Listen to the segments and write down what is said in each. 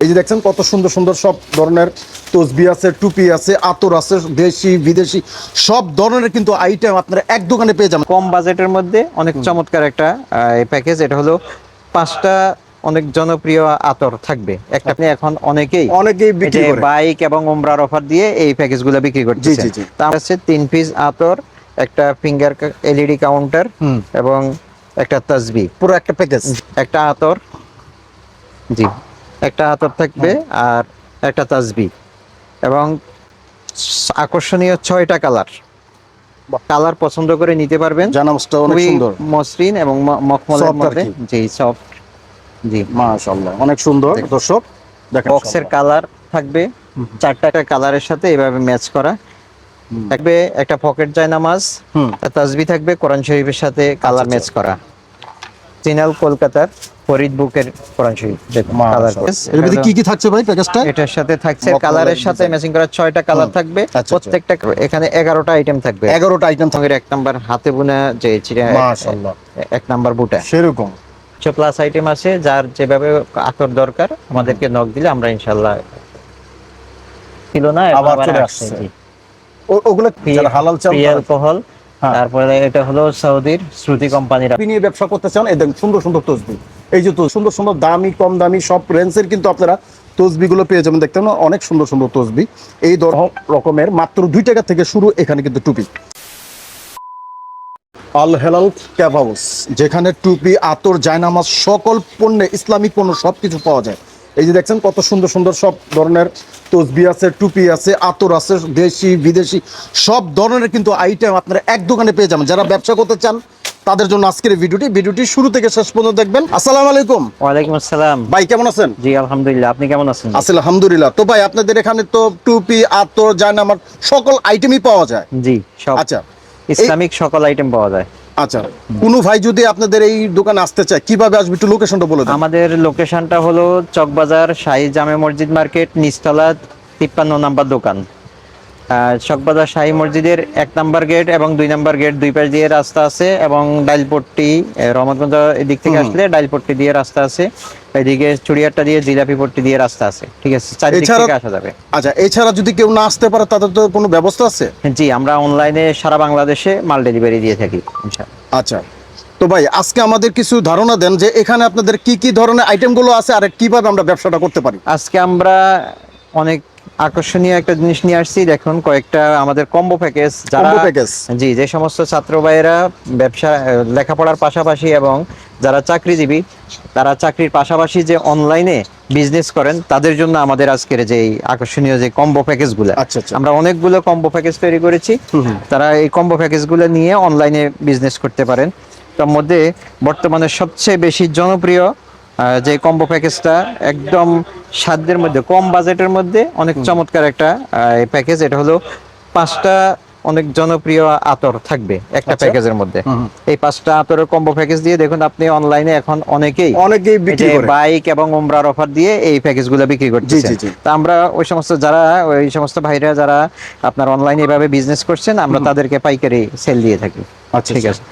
এই যে দেখছেন কত সুন্দর সুন্দর সব ধরনের তসবি আছে, টুপি আছে, আতর আছে, দেশি বিদেশি সব ধরনের কিন্তু আইটেম আপনারা এক দোকানে পেয়ে যাবেন কম বাজেটের মধ্যে। অনেক চমৎকার একটা প্যাকেজ। এটা হলো 5টা অনেক জনপ্রিয় আতর থাকবে একটা। আপনি এখন অনেকেই বিক্রি করে। বাইক এবং উমরার অফার দিয়ে এই প্যাকেজগুলো বিক্রি করতেছে। জি জি। তার কাছে 3 পিস আতর, একটা ফিঙ্গার এলইডি কাউন্টার এবং একটা তাসবি, পুরো একটা প্যাকেজ। একটা আতর, জি একটা আতর থাকবে আর একটা তাসবি এবং আকর্ষণীয় 6টা কালার পছন্দ করে নিতে পারবেন। জানামসটা অনেক সুন্দর, মসৃণ এবং মখমলের মধ্যে, জি সফট, জি মাশাআল্লাহ অনেক সুন্দর। দর্শক দেখেন বক্সের কালার থাকবে 4টা কালারের সাথে এভাবে ম্যাচ করা থাকবে। একটা পকেট জায়নামাজ, তাসবি থাকবে কোরআন শরীফের সাথে কালার ম্যাচ করা। চিনাল কলকাতার ফরিদ বুকের কোরআন শরীফ কালার। এর মধ্যে কি কি থাকছে ভাই প্যাকেজটা? এটার সাথে থাকছে কালারের সাথে ম্যাচিং করা 6টা কালার থাকবে। প্রত্যেকটা এখানে 11টা আইটেম থাকবে। 11টা আইটেম থাকবে। 1 নাম্বার হাতে বোনা যে মাশাআল্লাহ 1 নাম্বার বুটা সেরকম প্লাস আইটেম আছে। যার যেভাবে আতর দরকার আমাদেরকে নক দিলে আমরা ইনশাআল্লাহ ছিল না আবার চলে আসছে। ওগুলো যারা হালাল চাল, অ্যালকোহল। তারপরে এটা হলো সৌদির শ্রুতি কোম্পানির। আপনি নিয়ে ব্যবসা করতে চান, এই দেখুন সুন্দর সুন্দর তসবি। এই যে সুন্দর সুন্দর দামি কম দামি সব রেঞ্জের কিন্তু আপনারা তসবিগুলো পেয়ে যাবেন। দেখতে না অনেক সুন্দর সুন্দর তসবি। এই রকমের মাত্র 2 টাকা থেকে শুরু। এখানে কিন্তু টুপি আল হেলাল ক্যাব হাউস, যেখানে টুপি, আতর, জায়নামাজ সকল পণ্যে ইসলামিক পণ্য সবকিছু পাওয়া যায়। এই যে দেখছেন কত সুন্দর সুন্দর সব ধরনের তসবি আছে, টুপি আছে, আতর আছে, দেশি বিদেশি সব ধরনের কিন্তু আইটেম আপনারা এক দোকানে পেয়ে যাবেন। যারা ব্যবসা করতে চান তাদের জন্য আজকের ভিডিওটি শুরু থেকে শেষ পর্যন্ত দেখবেন। আসসালামু আলাইকুম। ওয়ালাইকুম আসসালাম ভাই, কেমন আছেন? জি আলহামদুলিল্লাহ, আপনি কেমন আছেন? আছি আলহামদুলিল্লাহ। তো ভাই, আপনাদের এখানে তো টুপি, আতর, জায়নামাজ সকল আইটেমই পাওয়া যায়? জি সব। আচ্ছা, ইসলামিক সকল আইটেম পাওয়া যায়। আচ্ছা, কোনো ভাই যদি আপনাদের এই দোকানে আসতে চায় কিভাবে আসবে একটু লোকেশনটা বলে দেন। আমাদের লোকেশনটা হলো চকবাজার শাহী জামে মসজিদ মার্কেট, নিচতলা 53 নাম্বার দোকান। চকবাজার শাহী মসজিদের 1 নাম্বার গেট এবং 2 নাম্বার গেট, দুই পাশ দিয়ে রাস্তা আছে এবং ডাইলপট্টি রহমতগঞ্জ এদিক থেকে আসলে ডাইলপট্টি দিয়ে রাস্তা আছে। এদিকে চুড়িয়ারটা দিয়ে জিলাপিপট্টি দিয়ে রাস্তা আছে। ঠিক আছে, চারদিক থেকে আসা যাবে। আচ্ছা, এছাড়া যদি কেউ না আসতে পারে তাদের তো কোনো ব্যবস্থা আছে? জি, আমরা অনলাইনে সারা বাংলাদেশে মাল ডেলিভারি দিয়ে থাকি ইনশাআল্লাহ। আচ্ছা, তো ভাই আজকে আমাদের কিছু ধারণা দেন যে এখানে আপনাদের কি কি ধরনের আইটেমগুলো আছে আর কিভাবে আমরা ব্যবসাটা করতে পারি। আজকে আমরা অনেক আকর্ষণীয় একটা জিনিস নিয়ে আসছি। দেখুন, কয়েকটা আমাদের কম্বো প্যাকেজ। জি, যে সমস্ত ছাত্র ভাইয়েরা ব্যবসা লেখাপড়ার পাশাপাশি এবং যারা চাকরিজীবী, তারা চাকরির পাশাপাশি যে অনলাইনে বিজনেস করেন তাদের জন্য আমাদের আজকের যে আকর্ষণীয় যে কম্বো প্যাকেজগুলো, আমরা অনেকগুলো কম্বো প্যাকেজ তৈরি করেছি। তারা এই কম্বো প্যাকেজগুলো নিয়ে অনলাইনে বিজনেস করতে পারেন। তার মধ্যে বর্তমানে সবচেয়ে বেশি জনপ্রিয় যে কম্বো প্যাকেজটা, একদম সাধ্যের মধ্যে, কম বাজেটের মধ্যে অনেক চমৎকার একটা প্যাকেজ। এটা হলো 5টা অনেক জনপ্রিয় আতর থাকবে একটা প্যাকেজের মধ্যে। এই 5টা আতরের কম্বো প্যাকেজ দিয়ে দেখুন আপনি অনলাইনে এখন অনেকেই বিক্রি করে। বাইক এবং উমরার অফার দিয়ে এই প্যাকেজগুলো বিক্রি করতেছেন। তা আমরা ওই সমস্ত ভাইরা যারা আপনার অনলাইনে এভাবে বিজনেস করছেন, আমরা তাদেরকে পাইকারি সেল দিয়ে থাকি। ঠিক আছে।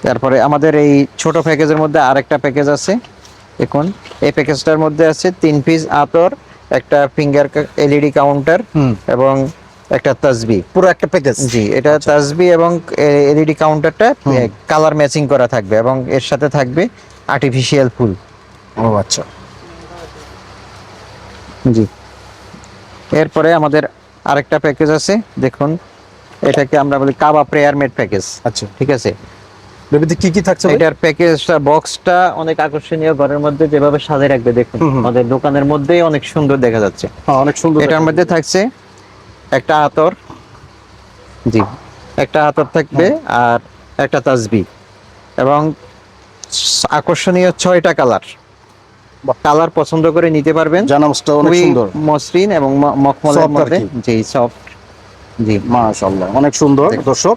তারপরে আমাদের এই ছোট প্যাকেজের মধ্যে আরেকটা প্যাকেজ আছে। দেখুন, এই প্যাকেজটার মধ্যে আছে 3 পিস আতর, একটা ফিঙ্গার এলইডি কাউন্টার এবং একটা তাসবি, পুরো একটা প্যাকেজ। জি, এটা তাসবি এবং এলইডি কাউন্টারটা কালার ম্যাচিং করা থাকবে এবং এর সাথে থাকবে আর্টিফিশিয়াল ফুল। ও আচ্ছা, জি। এরপরে আমাদের আরেকটা প্যাকেজ আছে। দেখুন, এটাকে আমরা বলি কাবা প্রেয়ার মেড প্যাকেজ। আচ্ছা, ঠিক আছে। কি কি থাকছে? এটার প্যাকেজটা, বক্সটা অনেক আকর্ষণীয়, ঘরের মধ্যে যেভাবে সাজিয়ে রাখবে দেখুন, আমাদের দোকানের মধ্যেই অনেক সুন্দর দেখা যাচ্ছে। অনেক সুন্দর। এটার মধ্যে থাকছে একটা আতর, জি একটা আতর থাকবে আর একটা তাসবি এবং আকর্ষণীয় 6টা কালার পছন্দ করে নিতে পারবেন। জানামসটা অনেক সুন্দর, মসৃণ এবং মখমলের মধ্যে, জি সফট, জি মাশাআল্লাহ অনেক সুন্দর। দর্শক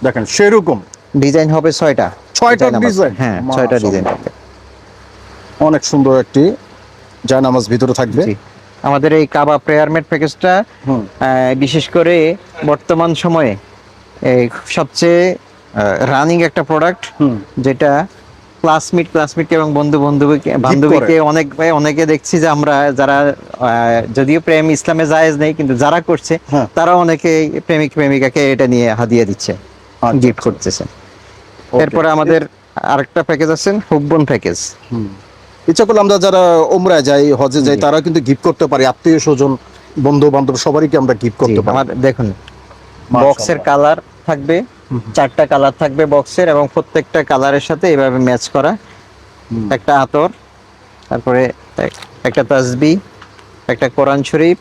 দেখেন সেরকম ডিজাইন হবে 6টা ডিজাইন। হ্যাঁ, 6টা ডিজাইন হবে। অনেক সুন্দর একটি জায়নামাজ ভিতরে থাকবে। আমাদের এই কাবা প্রেয়ার মেড প্যাকেজটা বিশেষ করে বর্তমান সময়ে এই সবচেয়ে রানিং একটা প্রোডাক্ট, যেটা ক্লাসমেট এবং বান্ধবীকে অনেকে দেখছি যে আমরা যারা যদিও প্রেম ইসলামে জায়েজ নেই, কিন্তু যারা করছে হ্যাঁ। তারা অনেকে প্রেমিকাকে এটা নিয়ে হাদিয়া দিচ্ছে, গিফট করতেছে। এরপরে আমাদের আরেকটা প্যাকেজ আছে হুব্বন প্যাকেজ। ইচ্ছা করলে আমরা যারা ওমরায় যাই, হজে যাই, তারা কিন্তু গিফট করতে পারি, আত্মীয় স্বজন বন্ধু বান্ধব সবারই আমরা গিফট করতে পারি। আমাদের দেখুন বক্সের কালার থাকবে, 4টা কালার থাকবে বক্সের, এবং প্রত্যেকটা কালারের সাথে এভাবে ম্যাচ করা একটা আতর, তারপরে একটা তাসবিহ, একটা কোরআন শরীফ,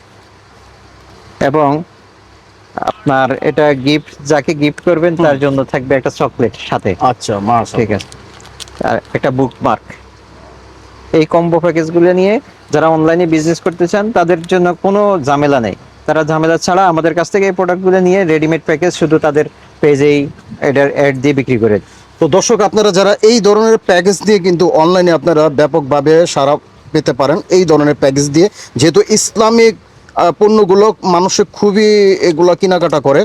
এবং আপনার এটা গিফট যাকে গিফট করবেন তার জন্য থাকবে একটা চকলেট সাথে। আচ্ছা, মাশাআল্লাহ, ঠিক আছে, আর একটা বুকমার্ক। এই কম্বো প্যাকেজগুলো নিয়ে যারা অনলাইনে বিজনেস করতে চান তাদের জন্য কোনো ঝামেলা নেই। তারা ঝামেলা ছাড়া আমাদের কাছ থেকে এই প্রোডাক্টগুলো নিয়ে রেডিমেড প্যাকেজ শুধু তাদের পেজেই এটার অ্যাড দিয়ে বিক্রি করে। তো দর্শক, আপনারা যারা এই ধরনের প্যাকেজ দিয়ে কিন্তু অনলাইনে আপনারা ব্যাপকভাবে সারা পেতে পারেন এই ধরনের প্যাকেজ দিয়ে, যেহেতু ইসলামিক পণ্যগুলো মানুষের খুবই এগুলো কেনাকাটা করে,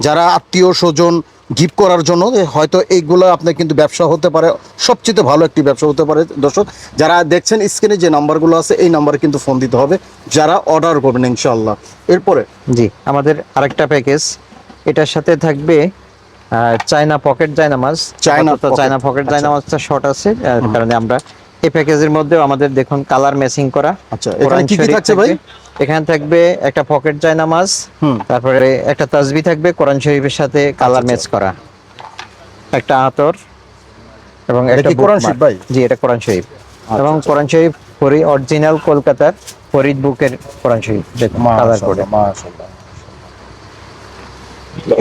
যারা আত্মীয় স্বজন গিফট করার জন্য, হয়তো এইগুলো আপনার কিন্তু ব্যবসা হতে পারে, সবচেয়ে ভালো একটি ব্যবসা হতে পারে। দর্শক যারা দেখছেন স্ক্রিনে যে নাম্বারগুলো আছে এই নাম্বারে কিন্তু ফোন দিতে হবে যারা অর্ডার করবেন ইনশাআল্লাহ। এরপরে জি আমাদের আরেকটা প্যাকেজ, এটার সাথে থাকবে চায়না পকেট জায়নামাজ। চায়না পকেট জায়নামাজটা শর্ট আছে, কারণে আমরা এই প্যাকেজের মধ্যেও আমাদের দেখুন কালার ম্যাচিং করা। আচ্ছা, এখানে কি কি থাকছে ভাই? এখানে থাকবে একটা পকেট জায়নামাজ, তারপরে একটা তাসবিহ থাকবে কোরআন শরীফের সাথে কালার ম্যাচ করা, একটা আতর, এবং একটা কোরআন শরীফ ভাই। জি এটা কোরআন শরীফ, এবং কোরআন শরীফ অরিজিনাল কলকাতার ফরিদ বুকের কোরআন শরীফ, দেখুন কালার করে। মাশাআল্লাহ,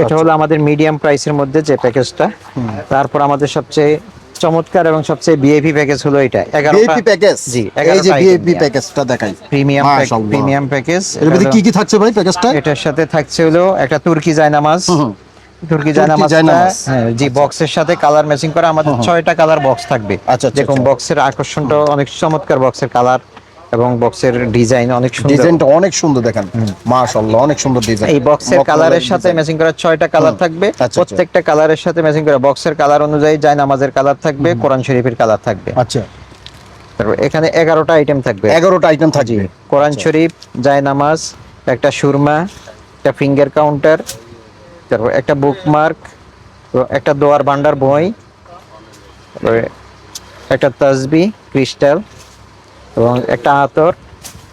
এটা হলো আমাদের মিডিয়াম প্রাইসের মধ্যে যে প্যাকেজটা। তারপর আমাদের সবচেয়ে চমৎকার এবং সবচেয়ে ভিআইপি প্যাকেজ হলো এটা 11টা ভিআইপি প্যাকেজ। জি, এই যে ভিআইপি প্যাকেজটা দেখাই, প্রিমিয়াম প্যাকেজ। এর কি কি থাকছে ভাই প্যাকেজটা? এটার সাথে থাকছে হলো একটা তুর্কি জায়নামাজ। তুর্কি জায়নামাজ, হ্যাঁ জি, বক্সের সাথে কালার ম্যাচিং করা। আমাদের 6টা কালার বক্স থাকবে। দেখুন বক্সের আকর্ষণটা অনেক চমৎকার, বক্সের কালার এবং বক্সের ডিজাইন অনেক সুন্দর। ডিজাইনটা অনেক সুন্দর, দেখেন মাশাআল্লাহ, অনেক সুন্দর ডিজাইন। এই বক্সের কালারের সাথে ম্যাচিং করা 6টা কালার থাকবে। প্রত্যেকটা কালারের সাথে ম্যাচিং করা বক্সের কালার অনুযায়ী জায়নামাজের কালার থাকবে, কোরআন শরীফের কালার থাকবে। আচ্ছা, তারপর এখানে 11টা আইটেম থাকবে। 11টা আইটেম থাকবে। কোরআন শরীফ, জায়নামাজ, একটা সুরমা, একটা ফিঙ্গার কাউন্টার, তারপর একটা বুকমার্ক, একটা দোয়ার ভান্ডার বই, তারপরে একটা তাসবিহ ক্রিস্টাল, এবং একটা আতর,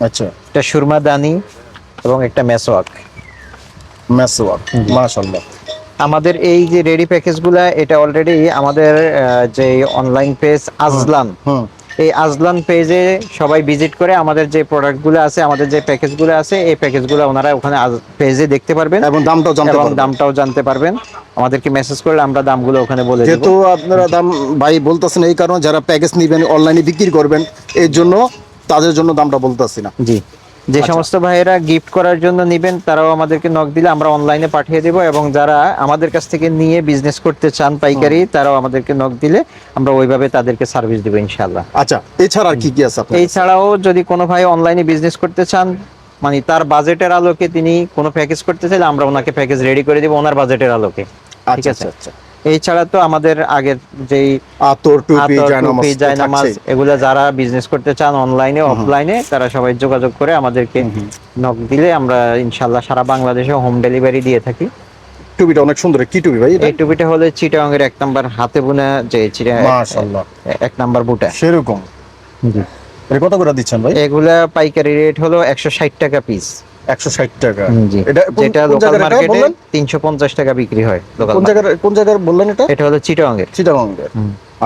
আচ্ছা, একটা সুরমা দানি, এবং একটা মেসওয়াক। মাশাআল্লাহ। আমাদের এই যে রেডি প্যাকেজগুলা, এটা অলরেডি আমাদের যে অনলাইন পেজ আজলান, এই আজলান পেজে সবাই ভিজিট করে আমাদের যে প্রোডাক্টগুলো আছে, আমাদের যে প্যাকেজগুলো আছে, এই প্যাকেজগুলো ওনারা ওখানে পেজে দেখতে পারবেন এবং দামটাও জানতে পারবেন। আমাদেরকে মেসেজ করলে আমরা দামগুলো ওখানে বলে দেব। যেহেতু আপনারা দাম ভাই বলতেছেন, এই কারণে যারা প্যাকেজ নেবেন অনলাইনে বিক্রি করবেন, এর জন্য তাদের জন্য দামটা বলতেছি না। জি, যে সমস্ত ভাইয়েরা গিফট করার জন্য নেবেন তারাও আমাদেরকে নক দিলে আমরা অনলাইনে পাঠিয়ে দেব, এবং যারা আমাদের কাছ থেকে নিয়ে বিজনেস করতে চান পাইকারি, তারাও আমাদেরকে নক দিলে আমরা ওইভাবে তাদেরকে সার্ভিস দেব ইনশাআল্লাহ। আচ্ছা, এছাড়া আর কি কি আছে আপনার? এছাড়াও যদি কোনো ভাই অনলাইনে বিজনেস করতে চান, মানে তার বাজেটের আলোকে তিনি কোনো প্যাকেজ করতে চাইলে আমরা ওনাকে প্যাকেজ রেডি করে দেব ওনার বাজেটের আলোকে। ঠিক আছে। আচ্ছা, এছাড়া তো আমাদের আগের যেই আতর, টুপি, জায়নামাজ, এগুলা যারা বিজনেস করতে চান অনলাইনে অফলাইনে, তারা সবাই যোগাযোগ করে আমাদেরকে নক দিলে আমরা ইনশাআল্লাহ সারা বাংলাদেশে হোম ডেলিভারি দিয়ে থাকি। টুপিটা অনেক সুন্দর। কি টুপি ভাই এটা? এই টুপিটা হলো চিটাগাংয়ের 1 নাম্বার হাতে বোনা যে মাশাআল্লাহ 1 নাম্বার বুটা সেরকম। এটা কত করে দিচ্ছেন ভাই? এগুলা পাইকারি রেট হলো 160 টাকা পিস। 160 টাকা। এটা যেটা লোকাল মার্কেটে 350 টাকা বিক্রি হয়। কোন জায়গার বললেন এটা? এটা হলো চিটাগাংয়ের।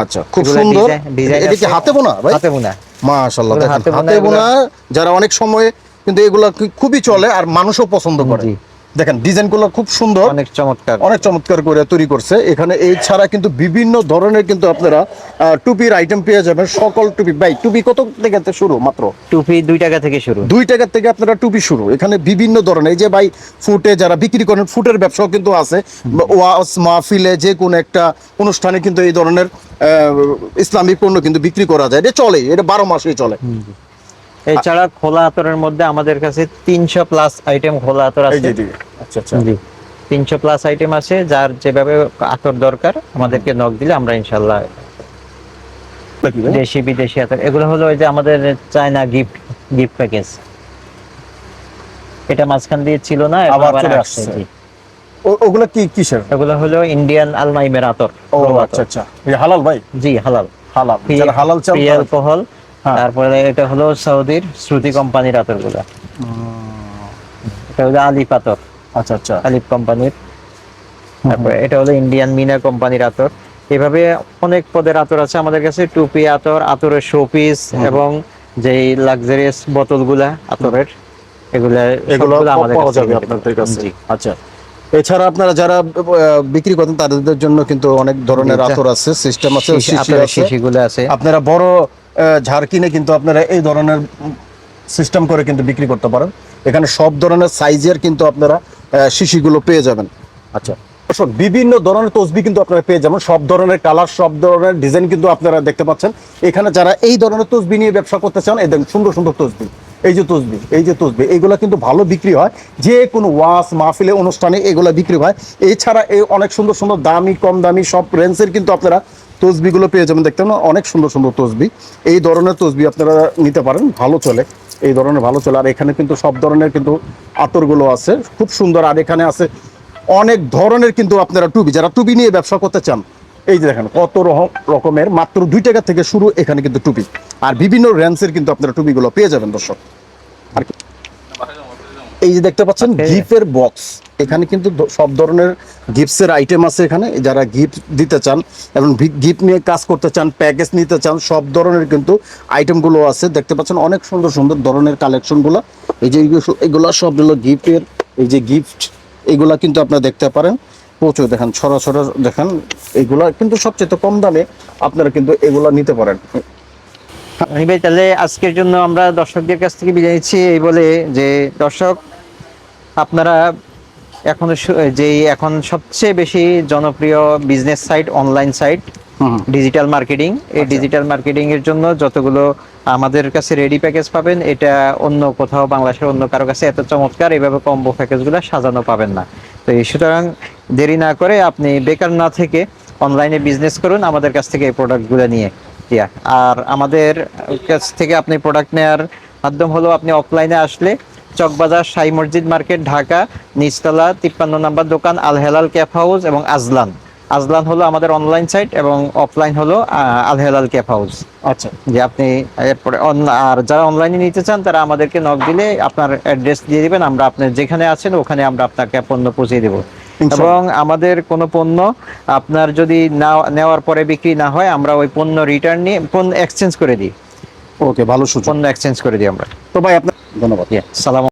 আচ্ছা, খুব সুন্দর ডিজাইন। এটা কি হাতে বোনা ভাই? হাতে বোনা। মাশাআল্লাহ, দেখেন হাতে বোনা, যারা অনেক সময় কিন্তু এগুলা খুবই চলে আর মানুষও পছন্দ করে। দেখেন ডিজাইনগুলো খুব সুন্দর, অনেক চমৎকার করে তৈরি করছে। এখানে এই ছাড়া কিন্তু বিভিন্ন ধরনের কিন্তু আপনারা টুপির আইটেম পেয়ে যাবেন। সকল টুপি ভাই, টুপি কত টাকা থেকে শুরু? মাত্র টুপি 2 টাকা থেকে শুরু। 2 টাকা থেকে আপনারা টুপি শুরু। এখানে বিভিন্ন ধরনের, এই যে ভাই ফুটে যারা বিক্রি করেন, ফুটের ব্যবসাও কিন্তু আছে। ওয়াজ মাহফিলে যে কোনো একটা অনুষ্ঠানে কিন্তু এই ধরনের ইসলামিক পণ্য কিন্তু বিক্রি করা যায়। এটা চলে, এটা 12 মাসই চলে। এছাড়া খোলা আতরের মধ্যে আমাদের কাছে 300 প্লাস আইটেম খোলা আতর আছে। আচ্ছা, 300 প্লাস আইটেম আছে। যার যেভাবে আতর দরকার আমাদেরকে নক দিলে আমরা ইনশাআল্লাহ কি ভাই? দেশি বিদেশি আতর, এগুলো হলো ওই যে আমাদের চায়না গিফট গিফট প্যাকেজ। এটা মাঝখান দিয়ে ছিল না, এখন আবার আবার চলে আসছে। আসছে। জি, ওগুলা কি কিসের? এগুলো হলো ইন্ডিয়ান আলমাইমের আতর। ও প্রো আচ্ছা আতর। আচ্ছা, এই হালাল ভাই? জি হালাল। হালাল, যারা হালাল চাল ফ্রি তারা- অ্যালকোহল। হ্যাঁ। তারপরে এটা হলো সৌদির শ্রুতি কোম্পানির আতরগুলো। এটা হলো আলিফ আতর, আচ্ছা আচ্ছা। আলিফ কোম্পানির। তারপরে এটা হলো ইন্ডিয়ান মিনা কোম্পানির আতর। এভাবে অনেক পদের আতর আছে আমাদের কাছে। টুপি আতর, আতরের শোপিস, এবং যেই লাক্সারিয়াস বোতলগুলা আতরের, এগুলা এগুলো সবগুলো আমাদের পাওয়া কাছে যাবে নিতে আপনাদের পারবেন। কাছে? জি। আচ্ছা, এছাড়া আপনারা যারা বিক্রি করেন তাদের জন্য কিন্তু অনেক ধরনের আতর আছে, সিস্টেম আছে, শিশি আতরের আছে। শিশিগুলো আছে। আপনারা বড় ঝাড় কিনে কিন্তু আপনারা এই ধরনের সিস্টেম করে কিন্তু বিক্রি করতে পারেন। এখানে সব ধরনের সাইজের কিন্তু আপনারা শিশিগুলো পেয়ে যাবেন। আচ্ছা দর্শক, বিভিন্ন ধরনের তসবি কিন্তু আপনারা পেয়ে যাবেন, সব ধরনের কালার, সব ধরনের ডিজাইন কিন্তু আপনারা দেখতে পাচ্ছেন। এখানে যারা এই ধরনের তসবি নিয়ে ব্যবসা করতে চান, এই দেখুন সুন্দর সুন্দর তসবি, এই যে তসবি, এই যে তসবি, এইগুলো কিন্তু ভালো বিক্রি হয়। যে কোনো ওয়াজ মাহফিলে অনুষ্ঠানে এগুলো বিক্রি হয়। এছাড়া এই অনেক সুন্দর সুন্দর দামি কম দামি সব রেঞ্জের কিন্তু আপনারা তসবিগুলো পেয়ে যাবেন। দেখতে না অনেক সুন্দর সুন্দর তসবি, এই ধরনের তসবি আপনারা নিতে পারেন, ভালো চলে, এই ধরনের ভালো চলে। আর এখানে কিন্তু সব ধরনের কিন্তু আতরগুলো আছে, খুব সুন্দর। আর এখানে আছে অনেক ধরনের কিন্তু আপনারা টুপি, যারা টুপি নিয়ে ব্যবসা করতে চান, এই যে দেখেন কত রকমের, মাত্র 2 টাকা থেকে শুরু এখানে কিন্তু টুপি। আর বিভিন্ন রেঞ্জের কিন্তু আপনারা টুপিগুলো পেয়ে যাবেন দর্শক। আর এই যে দেখতে পাচ্ছেন গিফটের বক্স, এখানে কিন্তু সব ধরনের গিফটসের আইটেম আছে। এখানে যারা গিফট দিতে চান এবং গিফট নিয়ে কাজ করতে চান, প্যাকেজ নিতে চান, সব ধরনের কিন্তু আইটেমগুলো আছে। দেখতে পাচ্ছেন অনেক সুন্দর সুন্দর ধরনের কালেকশনগুলো। এই যে এগুলো সব হলো গিফটের, এই যে গিফট এগুলা কিন্তু আপনারা দেখতে পারেন। প্রচুর দেখেন, ছড়া ছড়া দেখেন, এগুলা কিন্তু সবচেয়ে কম দামে আপনারা কিন্তু এগুলা নিতে পারেন। ভাই তাহলে আজকের জন্য আমরা দর্শকদের কাছ থেকে বিদায় নিচ্ছি এই বলে যে, দর্শক আপনারা এখন সবচেয়ে বেশি জনপ্রিয় business site, online site digital marketing. এই ডিজিটাল মার্কেটিং এর জন্য যতগুলো আমাদের কাছে রেডি প্যাকেজ পাবেন, এটা অন্য কোথাও বাংলাদেশের অন্য কারো কাছে এত চমৎকার এইভাবে কম্বো প্যাকেজগুলো সাজানো পাবেন না। তো সুতরাং দেরি না করে আপনি বেকার না থেকে অনলাইনে বিজনেস করুন আমাদের কাছ থেকে এই প্রোডাক্টগুলো নিয়ে। আর আমাদের কাছ থেকে আপনি প্রোডাক্ট নেওয়ার মাধ্যম হলো, আপনি অফলাইনে আসলে চকবাজার শাহী মসজিদ মার্কেট, ঢাকা, নিচতলা 53 নম্বর দোকান, আল হেলাল ক্যাফ হাউস এবং আজলান। আজলান হলো আমাদের অনলাইন সাইট এবং অফলাইন হলো আল হেলাল ক্যাফ হাউস। আচ্ছা, যে আপনি এরপরে আর যারা অনলাইনে নিতে চান তারা আমাদেরকে নক দিলে আপনার অ্যাড্রেস দিয়ে দিবেন, আমরা আপনি যেখানে আছেন ওখানে আমরা আপনাকে পণ্য পৌঁছে দেব। এবং আমাদের কোনো পণ্য আপনার যদি নেওয়ার পরে বিক্রি না হয়, আমরা ওই পণ্য রিটার্ন নিয়ে পণ্য এক্সচেঞ্জ করে দিই। ওকে, ভালো সুযোগ, পণ্য এক্সচেঞ্জ করে দিই আমরা। তো ভাই আপনার ধন্যবাদ। সালাম।